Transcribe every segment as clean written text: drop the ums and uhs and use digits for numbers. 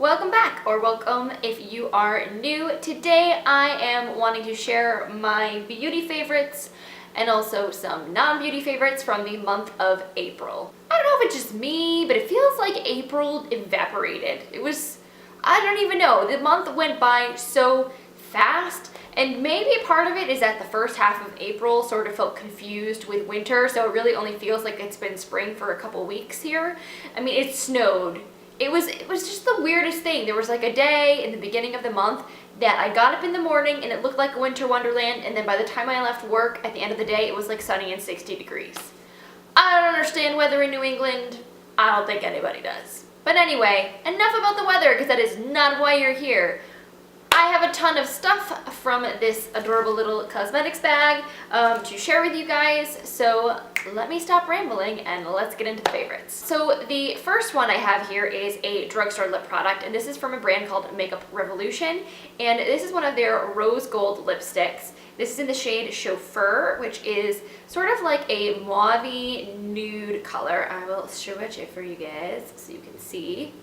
Welcome back, or welcome if you are new. Today I am wanting to share my beauty favorites and also some non-beauty favorites from the month of April. I don't know if it's just me, but it feels like April evaporated. I don't even know, the month went by so fast, and maybe part of it is that the first half of April sort of felt confused with winter, so it really only feels like it's been spring for a couple weeks here. I mean, it snowed. It was just the weirdest thing. There was like a day in the beginning of the month that I got up in the morning and it looked like a winter wonderland, and then by the time I left work at the end of the day, it was like sunny and 60 degrees. I don't understand weather in New England. I don't think anybody does. But anyway, enough about the weather, because that is not why you're here. I have a ton of stuff from this adorable little cosmetics bag to share with you guys, so let me stop rambling and let's get into the favorites. So the first one I have here is a drugstore lip product, and this is from a brand called Makeup Revolution, and this is one of their rose gold lipsticks. This is in the shade Chauffeur, which is sort of like a mauve-y nude color. I will swatch it for you guys so you can see.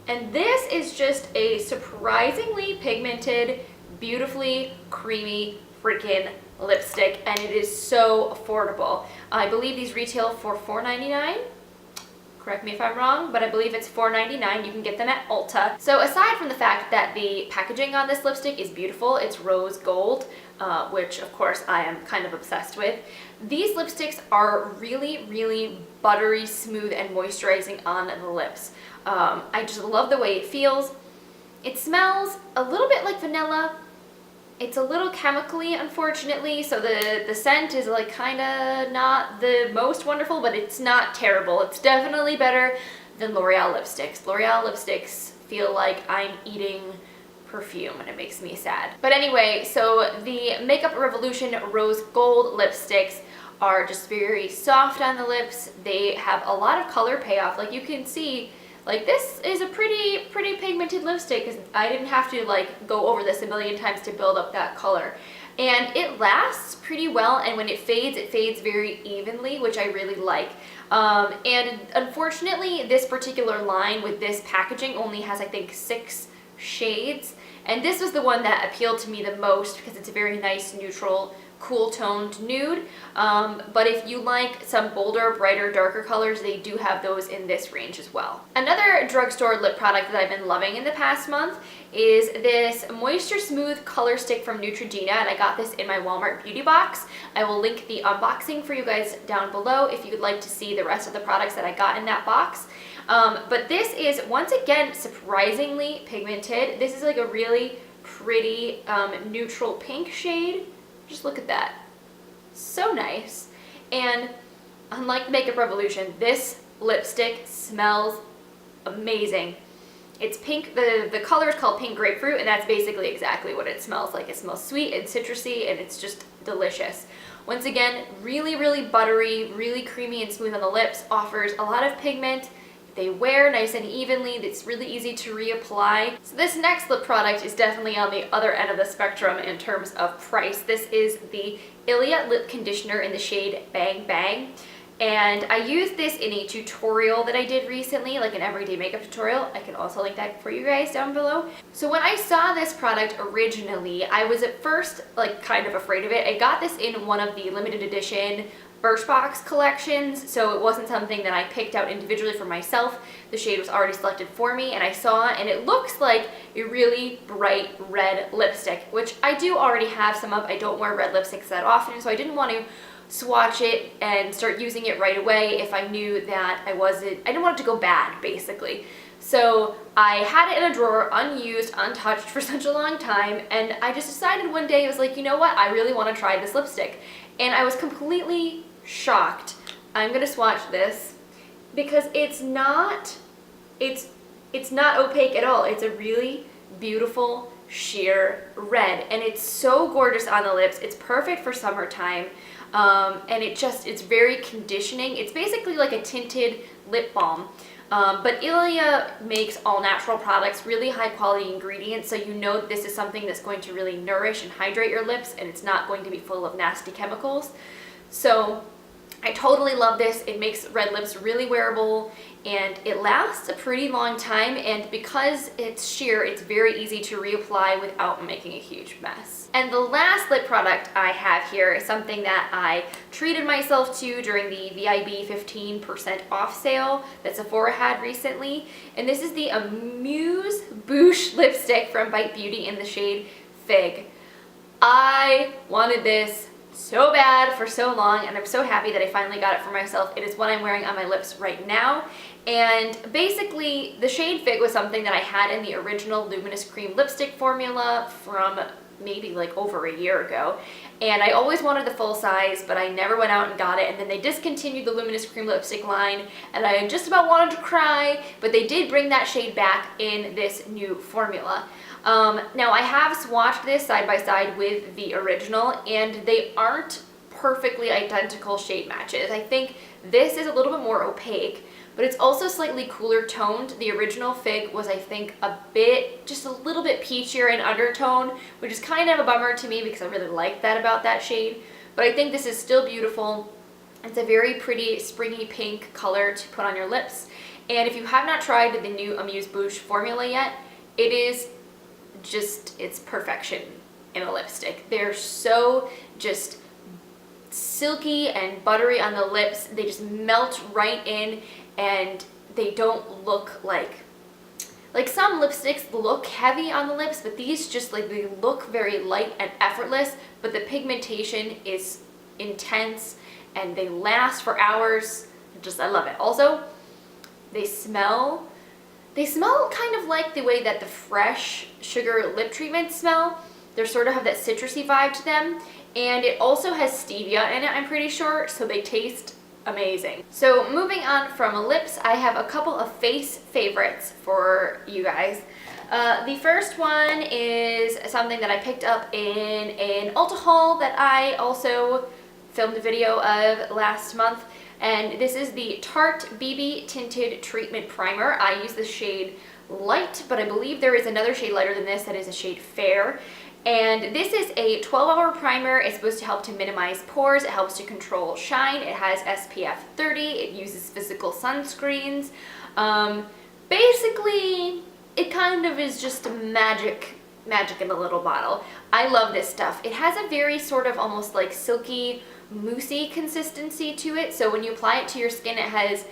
And this is just a surprisingly pigmented, beautifully creamy freaking lipstick, and it is so affordable. I believe these retail for $4.99. Correct me if I'm wrong, but I believe it's $4.99. You can get them at Ulta. So aside from the fact that the packaging on this lipstick is beautiful, it's rose gold, which of course I am kind of obsessed with. These lipsticks are really, really buttery smooth and moisturizing on the lips. I just love the way it feels. It smells a little bit like vanilla. It's a little chemically, unfortunately, so the scent is like kind of not the most wonderful, but it's not terrible. It's definitely better than L'Oreal lipsticks. L'Oreal lipsticks feel like I'm eating perfume and it makes me sad. But anyway, so the Makeup Revolution Rose Gold lipsticks are just very soft on the lips. They have a lot of color payoff. Like you can see, like this is a pretty pigmented lipstick, because I didn't have to like go over this a million times to build up that color. And it lasts pretty well, and when it fades very evenly, which I really like. And unfortunately, this particular line with this packaging only has, I think, 6 shades. And this was the one that appealed to me the most because it's a very nice, neutral, cool toned nude. But if you like some bolder, brighter, darker colors, they do have those in this range as well. Another drugstore lip product that I've been loving in the past month is this MoistureSmooth color stick from Neutrogena, and I got this in my Walmart beauty box. I will link the unboxing for you guys down below if you would like to see the rest of the products that I got in that box. But this is, once again, surprisingly pigmented. This is like a really pretty neutral pink shade. Just look at that. So nice. And unlike Makeup Revolution, this lipstick smells amazing. It's pink. The color is called Pink Grapefruit, and that's basically exactly what it smells like. It smells sweet and citrusy, and it's just delicious. Once again, really, really buttery, really creamy and smooth on the lips, offers a lot of pigment. They wear nice and evenly. It's really easy to reapply. So this next lip product is definitely on the other end of the spectrum in terms of price. This is the Ilia lip conditioner in the shade Bang Bang. And I used this in a tutorial that I did recently, like an everyday makeup tutorial. I can also link that for you guys down below. So when I saw this product originally, I was at first like kind of afraid of it. I got this in one of the limited edition Birchbox collections, so it wasn't something that I picked out individually for myself. The shade was already selected for me, and I saw it, and it looks like a really bright red lipstick, which I do already have some of. I don't wear red lipsticks that often, so I didn't want to swatch it and start using it right away if I knew that I didn't want it to go bad, basically. So I had it in a drawer, unused, untouched for such a long time, and I just decided one day, I was like, you know what, I really want to try this lipstick. And I was completely shocked. I'm gonna swatch this because it's not opaque at all. It's a really beautiful sheer red, and it's so gorgeous on the lips. It's perfect for summertime, and it's very conditioning. It's basically like a tinted lip balm. But Ilia makes all natural products, really high quality ingredients, so you know that this is something that's going to really nourish and hydrate your lips, and it's not going to be full of nasty chemicals. So I totally love this. It makes red lips really wearable and it lasts a pretty long time, and because it's sheer, it's very easy to reapply without making a huge mess. And the last lip product I have here is something that I treated myself to during the VIB 15% off sale that Sephora had recently, and this is the Amuse Bouche lipstick from Bite Beauty in the shade Fig. I wanted this so bad for so long, and I'm so happy that I finally got it for myself. It is what I'm wearing on my lips right now, and basically the shade Fig was something that I had in the original Luminous Cream lipstick formula from maybe like over a year ago, and I always wanted the full size, but I never went out and got it, and then they discontinued the Luminous Cream lipstick line, and I just about wanted to cry, but they did bring that shade back in this new formula. Now I have swatched this side by side with the original, and they aren't perfectly identical shade matches. I think this is a little bit more opaque, but it's also slightly cooler toned. The original Fig was, I think, just a little bit peachier in undertone, which is kind of a bummer to me because I really like that about that shade. But I think this is still beautiful. It's a very pretty springy pink color to put on your lips. And if you have not tried the new Amuse Bouche formula yet, it is just, it's perfection in a lipstick. They're so just silky and buttery on the lips. They just melt right in, and they don't look like some lipsticks look heavy on the lips, but these just like, they look very light and effortless, but the pigmentation is intense and they last for hours. I love it. Also, they smell kind of like the way that the fresh sugar lip treatments smell. They sort of have that citrusy vibe to them, and it also has stevia in it, I'm pretty sure, so they taste amazing. So moving on from lips, I have a couple of face favorites for you guys. The first one is something that I picked up in an Ulta haul that I also filmed a video of last month, and this is the Tarte BB Tinted Treatment Primer. I use the shade Light, but I believe there is another shade lighter than this that is a shade Fair. And this is a 12-hour primer. It's supposed to help to minimize pores. It helps to control shine. It has SPF 30. It uses physical sunscreens. Basically, it kind of is just magic in a little bottle. I love this stuff. It has a very sort of almost like silky, moussey consistency to it. So when you apply it to your skin, it has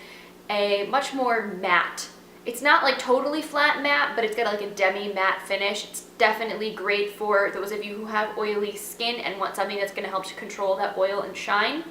a much more matte. It's not like totally flat matte, but it's got like a demi matte finish. It's definitely great for those of you who have oily skin and want something that's going to help to control that oil and shine.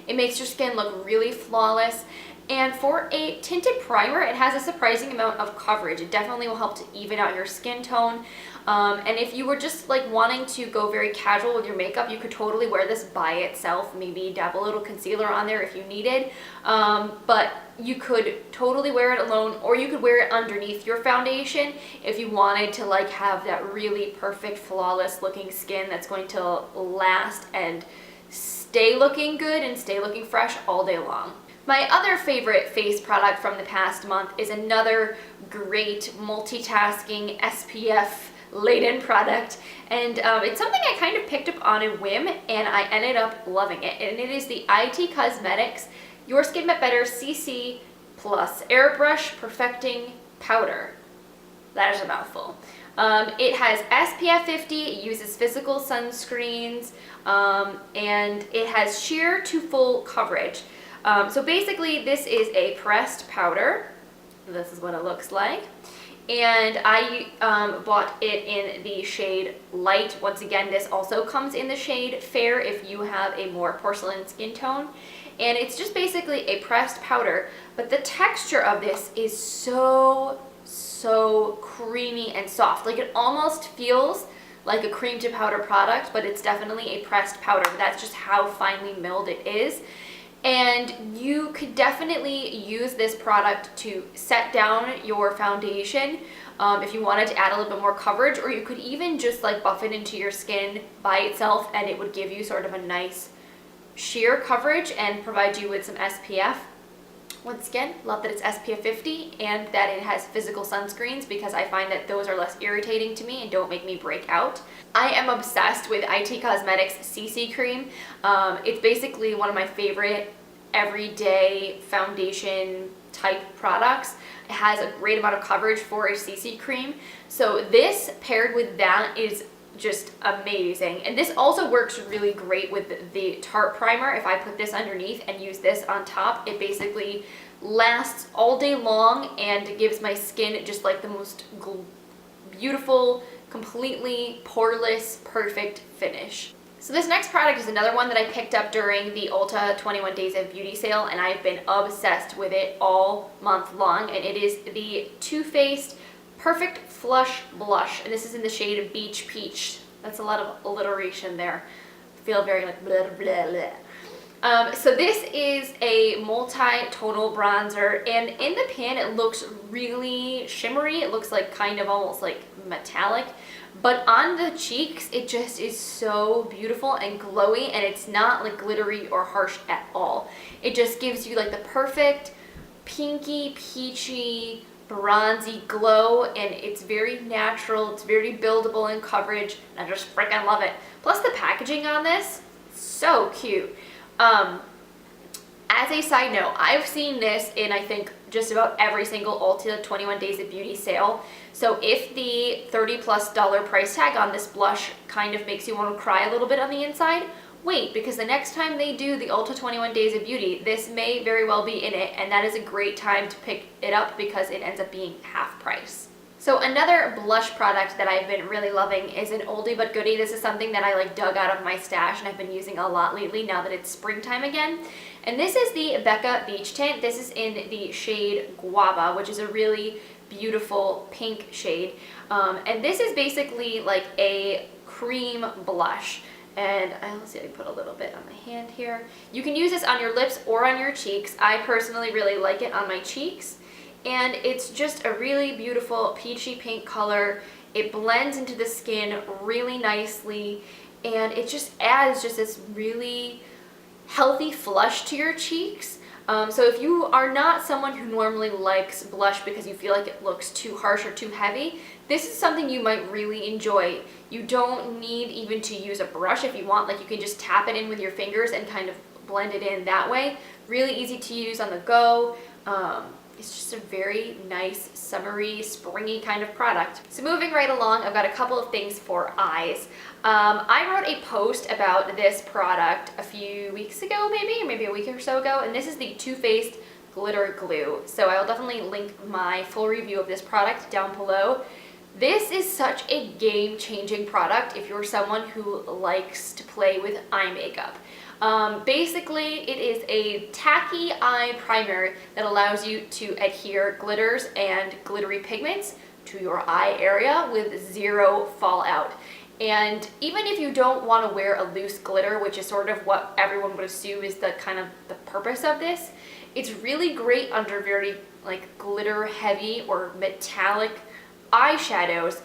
It makes your skin look really flawless. And for a tinted primer, it has a surprising amount of coverage. It definitely will help to even out your skin tone. And if you were just like wanting to go very casual with your makeup, you could totally wear this by itself, maybe dab a little concealer on there if you needed. But you could totally wear it alone, or you could wear it underneath your foundation if you wanted to like have that really perfect, flawless looking skin that's going to last and stay looking good and stay looking fresh all day long. My other favorite face product from the past month is another great multitasking SPF laden product, and it's something I kind of picked up on a whim and I ended up loving it, and it is the IT Cosmetics Your Skin But Better CC Plus Airbrush Perfecting Powder. That is a mouthful. It has SPF 50, it uses physical sunscreens, and it has sheer to full coverage. So basically this is a pressed powder. This is what it looks like. And I bought it in the shade Light. Once again, this also comes in the shade Fair if you have a more porcelain skin tone. And it's just basically a pressed powder, but the texture of this is so creamy and soft. Like it almost feels like a cream to powder product, but it's definitely a pressed powder. That's just how finely milled it is. And you could definitely use this product to set down your foundation if you wanted to add a little bit more coverage, or you could even just like buff it into your skin by itself and it would give you sort of a nice sheer coverage and provide you with some SPF. Once again, love that it's SPF 50 and that it has physical sunscreens because I find that those are less irritating to me and don't make me break out. I am obsessed with IT Cosmetics CC Cream. It's basically one of my favorite everyday foundation type products. It has a great amount of coverage for a CC cream. So this paired with that is just amazing. And this also works really great with the Tarte primer. If I put this underneath and use this on top, it basically lasts all day long and gives my skin just like the most beautiful, completely poreless, perfect finish. So this next product is another one that I picked up during the Ulta 21 Days of Beauty sale, and I've been obsessed with it all month long, and it is the Too Faced Perfect Flush Blush, and this is in the shade Beach Peach. That's a lot of alliteration there. I feel very like blah, blah, blah. So this is a multi-tonal bronzer, and in the pan it looks really shimmery. It looks like kind of almost like metallic, but on the cheeks it just is so beautiful and glowy, and it's not like glittery or harsh at all. It just gives you like the perfect pinky, peachy, bronzy glow, and it's very natural, it's very buildable in coverage, and I just freaking love it. Plus the packaging on this, so cute. As a side note, I've seen this in I think just about every single Ulta 21 Days of Beauty sale. So if the $30+ price tag on this blush kind of makes you want to cry a little bit on the inside, wait, because the next time they do the Ulta 21 Days of Beauty, this may very well be in it, and that is a great time to pick it up because it ends up being half price. So another blush product that I've been really loving is an oldie but goodie. This is something that I like dug out of my stash and I've been using a lot lately now that it's springtime again. And this is the Becca Beach Tint. This is in the shade Guava, which is a really beautiful pink shade. And this is basically like a cream blush. And let's see, I can put a little bit on my hand here. You can use this on your lips or on your cheeks. I personally really like it on my cheeks. And it's just a really beautiful peachy pink color. It blends into the skin really nicely, and it just adds just this really healthy flush to your cheeks. So if you are not someone who normally likes blush because you feel like it looks too harsh or too heavy, this is something you might really enjoy. You don't need even to use a brush if you want. Like, you can just tap it in with your fingers and kind of blend it in that way. Really easy to use on the go. It's just a very nice, summery, springy kind of product. So moving right along, I've got a couple of things for eyes. I wrote a post about this product a few weeks ago, maybe a week or so ago, and this is the Too Faced Glitter Glue. So I'll definitely link my full review of this product down below. This is such a game-changing product if you're someone who likes to play with eye makeup. Basically, it is a tacky eye primer that allows you to adhere glitters and glittery pigments to your eye area with zero fallout. And even if you don't want to wear a loose glitter, which is sort of what everyone would assume is the kind of the purpose of this, it's really great under very like glitter heavy or metallic eyeshadows.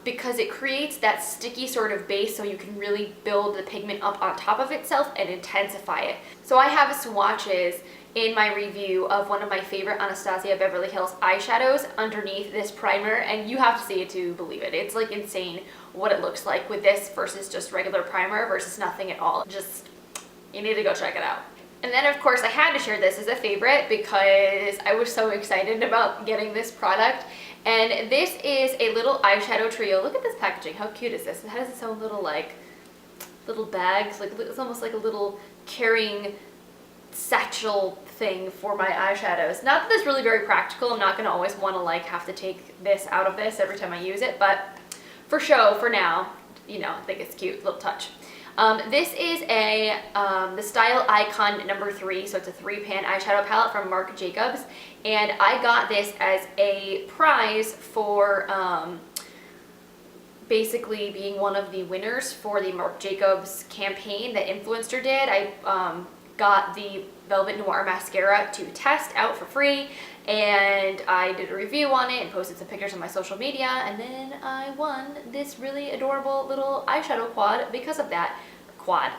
Because it creates that sticky sort of base, so you can really build the pigment up on top of itself and intensify it. So I have swatches in my review of one of my favorite Anastasia Beverly Hills eyeshadows underneath this primer, and you have to see it to believe it. It's like insane what it looks like with this versus just regular primer versus nothing at all. Just, you need to go check it out. And then of course I had to share this as a favorite because I was so excited about getting this product. And this is a little eyeshadow trio. Look at this packaging. How cute is this? It has its own little little bags. Like, it's almost like a little carrying satchel thing for my eyeshadows. Not that this is really very practical. I'm not going to always want to like have to take this out of this every time I use it, but for show, for now, you know, I think it's cute, little touch. This is the Style Icon number 3, so it's a 3-pan eyeshadow palette from Marc Jacobs, and I got this as a prize for basically being one of the winners for the Marc Jacobs campaign that Influencer did. I got the Velvet Noir mascara to test out for free, and I did a review on it and posted some pictures on my social media, and then I won this really adorable little eyeshadow quad because of that. Quad.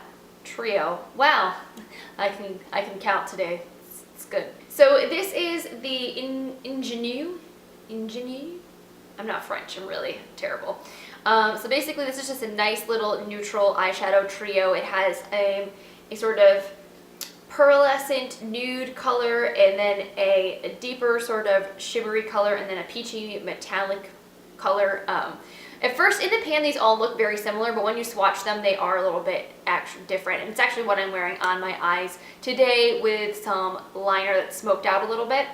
Trio. Wow. I can count today. It's good. So this is the Ingenue. I'm not French, I'm really terrible. So basically this is just a nice little neutral eyeshadow trio. It has a sort of pearlescent nude color, and then a deeper sort of shimmery color, and then a peachy metallic color. At first in the pan these all look very similar, but when you swatch them they are a little bit actually different. And it's actually what I'm wearing on my eyes today with some liner that's smoked out a little bit.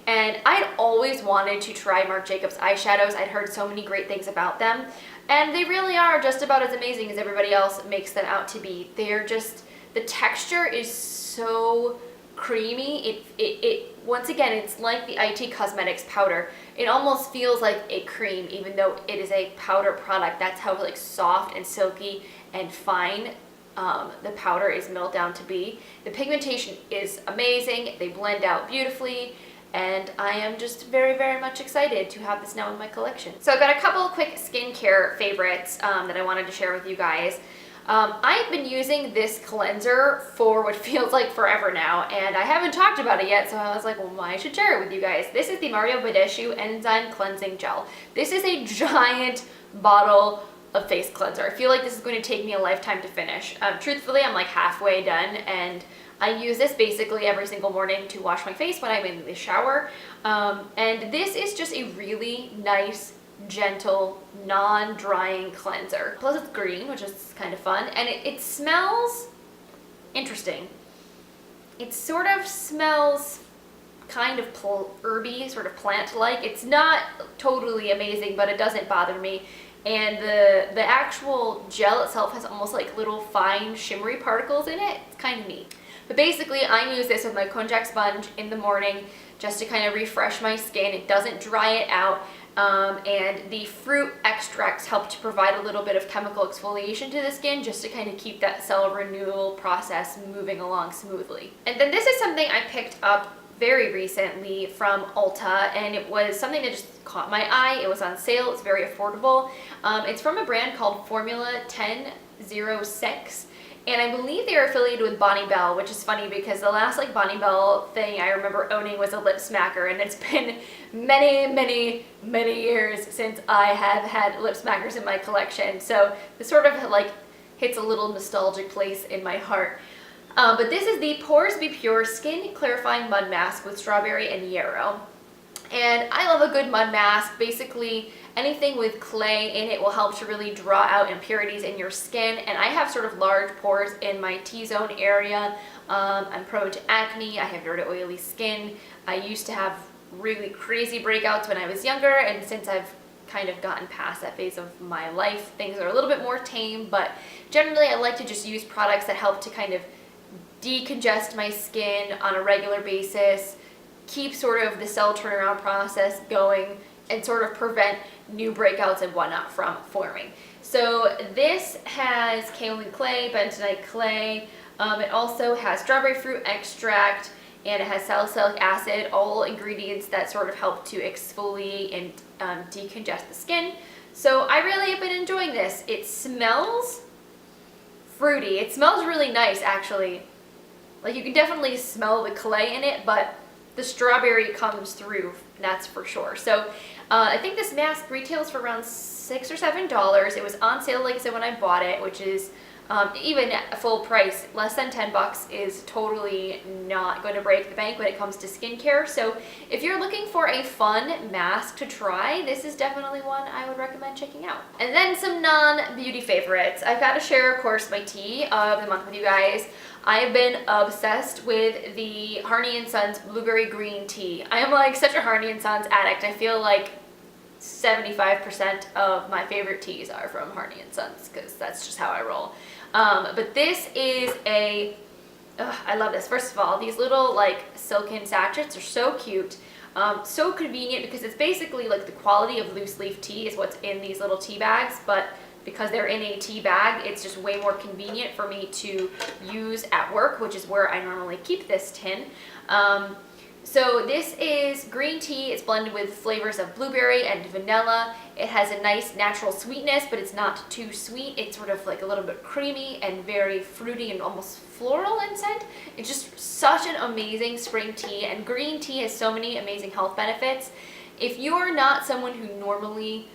And I'd always wanted to try Marc Jacobs eyeshadows. I'd heard so many great things about them, and they really are just about as amazing as everybody else makes them out to be. They're just, the texture is so creamy. It once again, it's like the IT Cosmetics powder. It almost feels like a cream, even though it is a powder product. That's how like soft and silky and fine the powder is milled down to be. The pigmentation is amazing. They blend out beautifully. And I am just very, very much excited to have this now in my collection. So I've got a couple quick skincare favorites that I wanted to share with you guys. I've been using this cleanser for what feels like forever now, and I haven't talked about it yet, so I was like, well, I should share it with you guys. This is the Badescu Enzyme Cleansing Gel. This is a giant bottle of face cleanser. I feel like this is going to take me a lifetime to finish. Truthfully, I'm like halfway done, and I use this basically every single morning to wash my face when I'm in the shower. And this is just a really nice, gentle, non-drying cleanser. Plus it's green, which is kind of fun, and it smells interesting. It sort of smells kind of herby, sort of plant-like. It's not totally amazing, but it doesn't bother me. And the actual gel itself has almost like little fine shimmery particles in it. It's kind of neat. But basically, I use this with my konjac sponge in the morning just to kind of refresh my skin. It doesn't dry it out. And the fruit extracts help to provide a little bit of chemical exfoliation to the skin just to kind of keep that cell renewal process moving along smoothly. And then this is something I picked up very recently from Ulta, and it was something that just caught my eye. It was on sale. It's very affordable. It's from a brand called Formula 1006. And I believe they are affiliated with Bonne Bell, which is funny because the last like Bonne Bell thing I remember owning was a lip smacker, and it's been many years since I have had lip smackers in my collection. So this sort of like hits a little nostalgic place in my heart. But this is the Pores Be Pure Skin Clarifying Mud Mask with strawberry and yarrow. And I love a good mud mask. Basically, anything with clay in it will help to really draw out impurities in your skin. And I have sort of large pores in my T-zone area. I'm prone to acne. I have very oily skin. I used to have really crazy breakouts when I was younger, and since I've kind of gotten past that phase of my life, things are a little bit more tame. But generally, I like to just use products that help to kind of decongest my skin on a regular basis, keep sort of the cell turnaround process going, and sort of prevent new breakouts and whatnot from forming. So this has kaolin clay, bentonite clay. It also has strawberry fruit extract, and it has salicylic acid, all ingredients that sort of help to exfoliate and decongest the skin. So I really have been enjoying this. It smells fruity. It smells really nice, actually. Like, you can definitely smell the clay in it, but the strawberry comes through, that's for sure. So I think this mask retails for around $6 or $7. It was on sale, like I said, when I bought it, which is even at full price, less than 10 bucks is totally not going to break the bank when it comes to skincare. So if you're looking for a fun mask to try, this is definitely one I would recommend checking out. And then some non-beauty favorites. I've got to share, of course, my tea of the month with you guys. I've been obsessed with the Harney & Sons Blueberry Green Tea. I am like such a Harney & Sons addict. I feel like 75% of my favorite teas are from Harney & Sons because that's just how I roll. But this is I love this. First of all, these little like silken sachets are so cute. So convenient because it's basically like the quality of loose leaf tea is what's in these little tea bags, but because they're in a tea bag, it's just way more convenient for me to use at work, which is where I normally keep this tin. So this is green tea. It's blended with flavors of blueberry and vanilla. It has a nice natural sweetness, but it's not too sweet. It's sort of like a little bit creamy and very fruity and almost floral in scent. It's just such an amazing spring tea, and green tea has so many amazing health benefits. If you're not someone who normally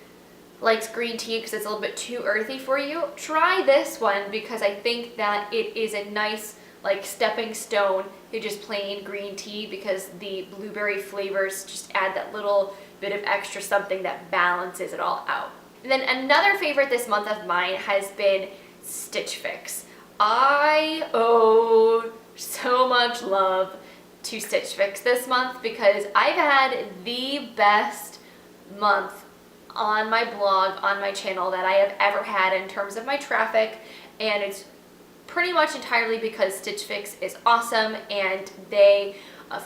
likes green tea because it's a little bit too earthy for you, try this one because I think that it is a nice like stepping stone to just plain green tea, because the blueberry flavors just add that little bit of extra something that balances it all out. And then another favorite this month of mine has been Stitch Fix. I owe so much love to Stitch Fix this month because I've had the best month on my blog, on my channel, that I have ever had in terms of my traffic, and it's pretty much entirely because Stitch Fix is awesome, and they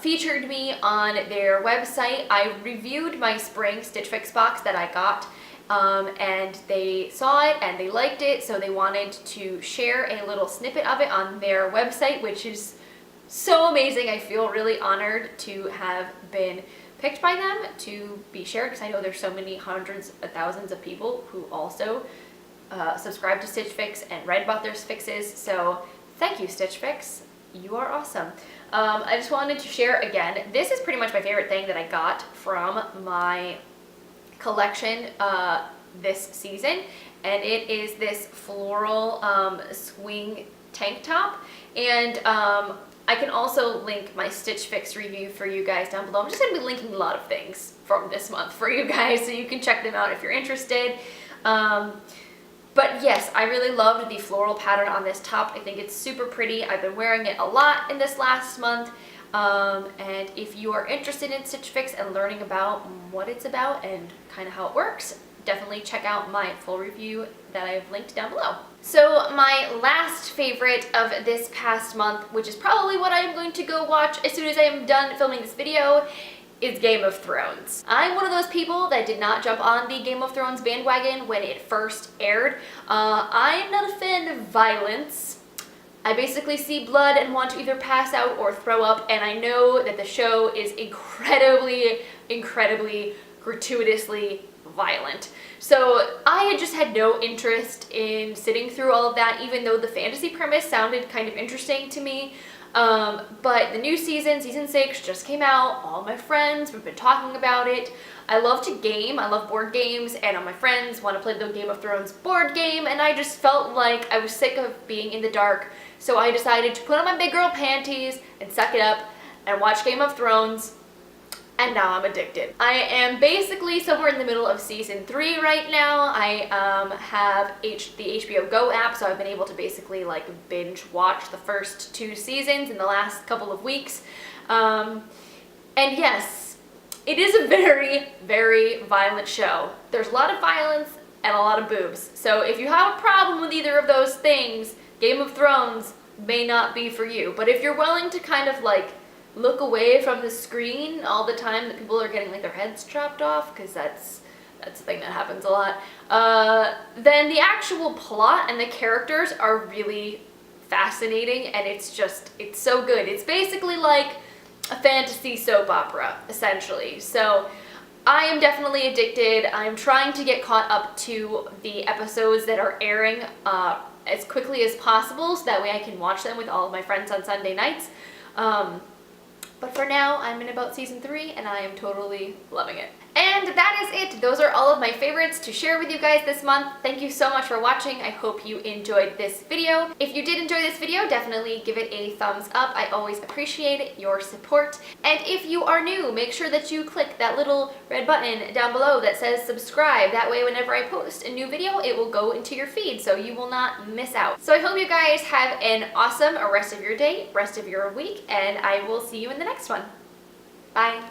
featured me on their website. I reviewed my spring Stitch Fix box that I got, and they saw it and they liked it, so they wanted to share a little snippet of it on their website, which is so amazing. I feel really honored to have been picked by them to be shared, because I know there's so many hundreds of thousands of people who also subscribe to Stitch Fix and read about their fixes. So thank you, Stitch Fix. You are awesome. I just wanted to share again, this is pretty much my favorite thing that I got from my collection this season, and it is this floral swing tank top. And I can also link my Stitch Fix review for you guys down below. I'm just going to be linking a lot of things from this month for you guys, so you can check them out if you're interested. But yes, I really loved the floral pattern on this top. I think it's super pretty. I've been wearing it a lot in this last month. And if you are interested in Stitch Fix and learning about what it's about and kind of how it works, definitely check out my full review that I've linked down below. So my last favorite of this past month, which is probably what I'm going to go watch as soon as I am done filming this video, is Game of Thrones. I'm one of those people that did not jump on the Game of Thrones bandwagon when it first aired. I'm not a fan of violence. I basically see blood and want to either pass out or throw up, and I know that the show is incredibly, incredibly, gratuitously violent. So I had just had no interest in sitting through all of that, even though the fantasy premise sounded kind of interesting to me. But the new season, season 6, just came out. All my friends have been talking about it. I love to game. I love board games, and all my friends want to play the Game of Thrones board game, and I just felt like I was sick of being in the dark. So I decided to put on my big girl panties and suck it up and watch Game of Thrones. And now I'm addicted. I am basically somewhere in the middle of season 3 right now. I have the HBO Go app, so I've been able to basically like binge watch the first 2 seasons in the last couple of weeks. And yes, it is a very, very violent show. There's a lot of violence and a lot of boobs. So if you have a problem with either of those things, Game of Thrones may not be for you. But if you're willing to kind of like look away from the screen all the time that people are getting like their heads chopped off, because that's a thing that happens a lot, then the actual plot and the characters are really fascinating, and it's so good. It's basically like a fantasy soap opera, essentially. So I am definitely addicted. I'm trying to get caught up to the episodes that are airing as quickly as possible, so that way I can watch them with all of my friends on Sunday nights. But for now, I'm in about season 3, and I am totally loving it. And that is it. Those are all of my favorites to share with you guys this month. Thank you so much for watching. I hope you enjoyed this video. If you did enjoy this video, definitely give it a thumbs up. I always appreciate your support. And if you are new, make sure that you click that little red button down below that says subscribe. That way, whenever I post a new video, it will go into your feed, so you will not miss out. So I hope you guys have an awesome rest of your day, rest of your week, and I will see you in the next one. Bye.